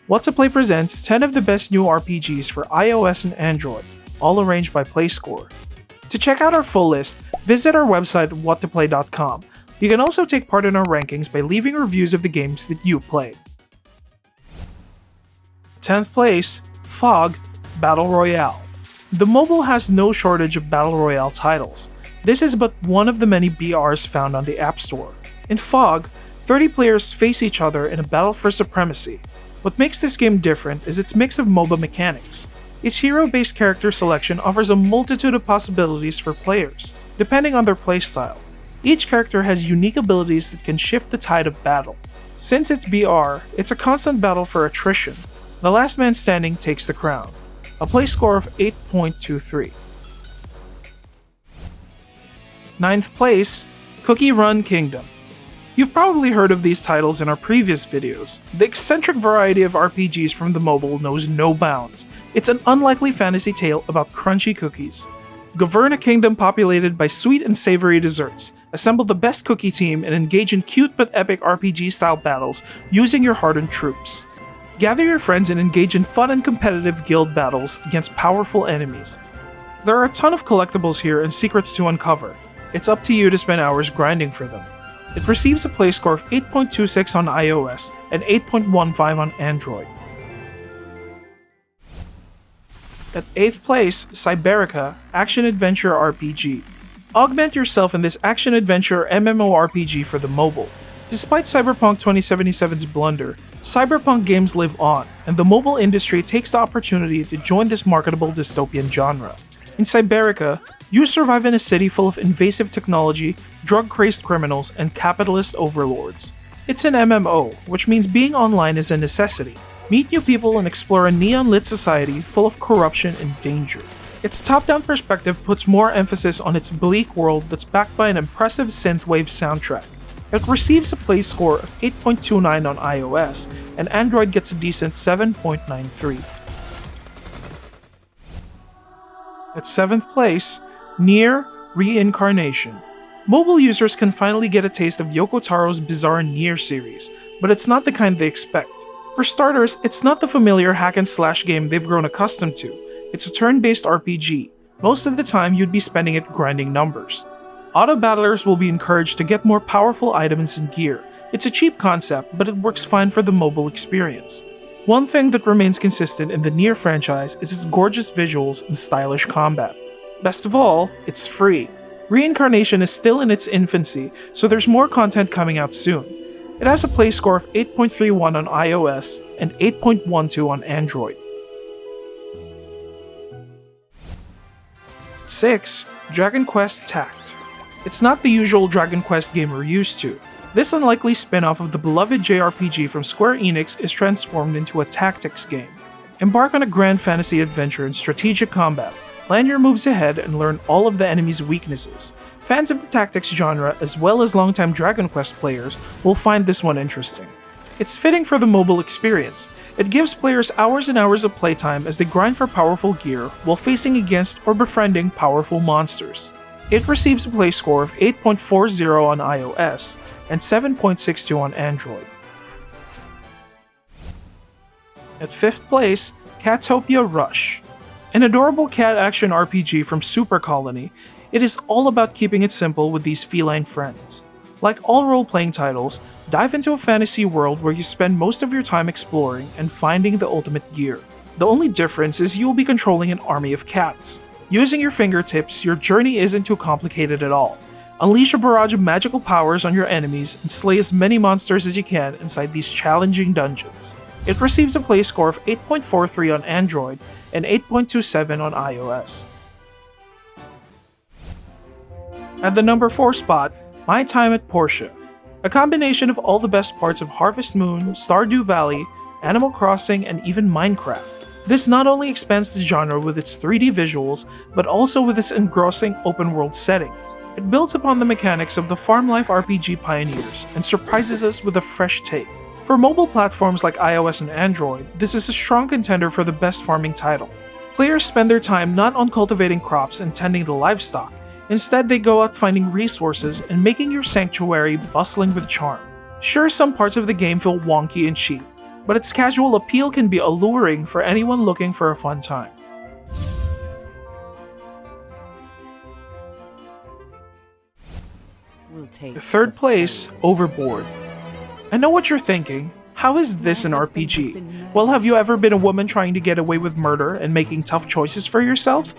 What to Play presents 10 of the best new RPGs for iOS and Android, all arranged by PlayScore. To check out our full list, visit our website whattoplay.com. You can also take part in our rankings by leaving reviews of the games that you play. 10th place, Fog Battle Royale. The mobile has no shortage of Battle Royale titles. This is but one of the many BRs found on the App Store. In Fog, 30 players face each other in a battle for supremacy. What makes this game different is its mix of MOBA mechanics. Its hero-based character selection offers a multitude of possibilities for players, depending on their playstyle. Each character has unique abilities that can shift the tide of battle. Since it's BR, it's a constant battle for attrition. The last man standing takes the crown. A play score of 8.23. 9th place, Cookie Run Kingdom. You've probably heard of these titles in our previous videos. The eccentric variety of RPGs from the mobile knows no bounds. It's an unlikely fantasy tale about crunchy cookies. Govern a kingdom populated by sweet and savory desserts. Assemble the best cookie team and engage in cute but epic RPG-style battles using your hardened troops. Gather your friends and engage in fun and competitive guild battles against powerful enemies. There are a ton of collectibles here and secrets to uncover. It's up to you to spend hours grinding for them. It receives a play score of 8.26 on iOS and 8.15 on Android. At 8th place, Cyberica Action-Adventure RPG. Augment yourself in this action-adventure MMORPG for the mobile. Despite Cyberpunk 2077's blunder, cyberpunk games live on, and the mobile industry takes the opportunity to join this marketable dystopian genre. In Cyberica, you survive in a city full of invasive technology, drug-crazed criminals, and capitalist overlords. It's an MMO, which means being online is a necessity. Meet new people and explore a neon-lit society full of corruption and danger. Its top-down perspective puts more emphasis on its bleak world that's backed by an impressive synthwave soundtrack. It receives a play score of 8.29 on iOS, and Android gets a decent 7.93. At 7th place, Nier Reincarnation. Mobile users can finally get a taste of Yoko Taro's bizarre Nier series, but it's not the kind they expect. For starters, it's not the familiar hack-and-slash game they've grown accustomed to. It's a turn-based RPG. Most of the time, you'd be spending it grinding numbers. Auto-battlers will be encouraged to get more powerful items and gear. It's a cheap concept, but it works fine for the mobile experience. One thing that remains consistent in the Nier franchise is its gorgeous visuals and stylish combat. Best of all, it's free. Reincarnation is still in its infancy, so there's more content coming out soon. It has a play score of 8.31 on iOS and 8.12 on Android. 6. Dragon Quest Tact. It's not the usual Dragon Quest game we're used to. This unlikely spin-off of the beloved JRPG from Square Enix is transformed into a tactics game. Embark on a grand fantasy adventure in strategic combat. Plan your moves ahead and learn all of the enemy's weaknesses. Fans of the tactics genre, as well as longtime Dragon Quest players, will find this one interesting. It's fitting for the mobile experience. It gives players hours and hours of playtime as they grind for powerful gear while facing against or befriending powerful monsters. It receives a play score of 8.40 on iOS and 7.62 on Android. At 5th place, Catopia Rush. An adorable cat action RPG from Super Colony, it is all about keeping it simple with these feline friends. Like all role-playing titles, dive into a fantasy world where you spend most of your time exploring and finding the ultimate gear. The only difference is you will be controlling an army of cats. Using your fingertips, your journey isn't too complicated at all. Unleash a barrage of magical powers on your enemies and slay as many monsters as you can inside these challenging dungeons. It receives a play score of 8.43 on Android and 8.27 on iOS. At the number 4 spot, My Time at Portia. A combination of all the best parts of Harvest Moon, Stardew Valley, Animal Crossing, and even Minecraft. This not only expands the genre with its 3D visuals, but also with its engrossing open-world setting. It builds upon the mechanics of the farm life RPG pioneers and surprises us with a fresh take. For mobile platforms like iOS and Android, this is a strong contender for the best farming title. Players spend their time not on cultivating crops and tending the livestock. Instead, they go out finding resources and making your sanctuary bustling with charm. Sure, some parts of the game feel wonky and cheap, but its casual appeal can be alluring for anyone looking for a fun time. Third place, Overboard. I know what you're thinking. How is this an RPG? Well, have you ever been a woman trying to get away with murder and making tough choices for yourself?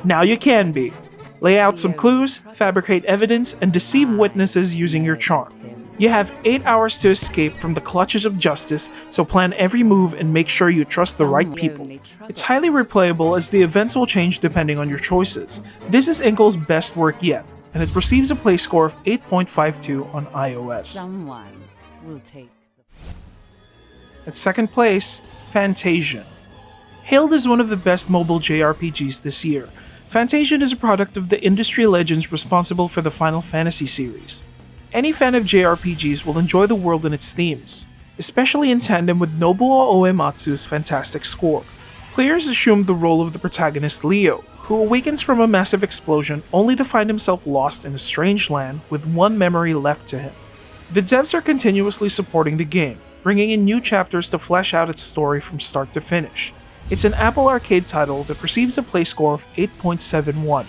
Now you can be. Lay out some clues, fabricate evidence, and deceive witnesses using your charm. You have 8 hours to escape from the clutches of justice, so plan every move and make sure you trust the right people. It's highly replayable as the events will change depending on your choices. This is Inkle's best work yet, and it receives a play score of 8.52 on iOS. At second place, Fantasian. Hailed as one of the best mobile JRPGs this year, Fantasian is a product of the industry legends responsible for the Final Fantasy series. Any fan of JRPGs will enjoy the world and its themes, especially in tandem with Nobuo Uematsu's fantastic score. Players assume the role of the protagonist Leo, who awakens from a massive explosion only to find himself lost in a strange land with one memory left to him. The devs are continuously supporting the game, bringing in new chapters to flesh out its story from start to finish. It's an Apple Arcade title that receives a play score of 8.71.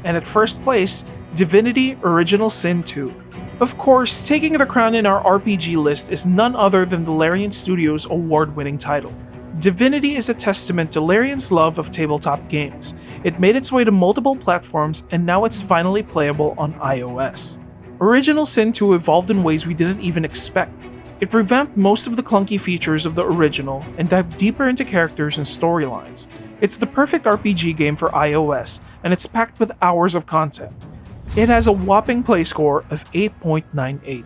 And at first place, Divinity Original Sin 2. Of course, taking the crown in our RPG list is none other than the Larian Studios' award-winning title. Divinity is a testament to Larian's love of tabletop games. It made its way to multiple platforms, and now it's finally playable on iOS. Original Sin 2 evolved in ways we didn't even expect. It revamped most of the clunky features of the original and dived deeper into characters and storylines. It's the perfect RPG game for iOS, and it's packed with hours of content. It has a whopping play score of 8.98.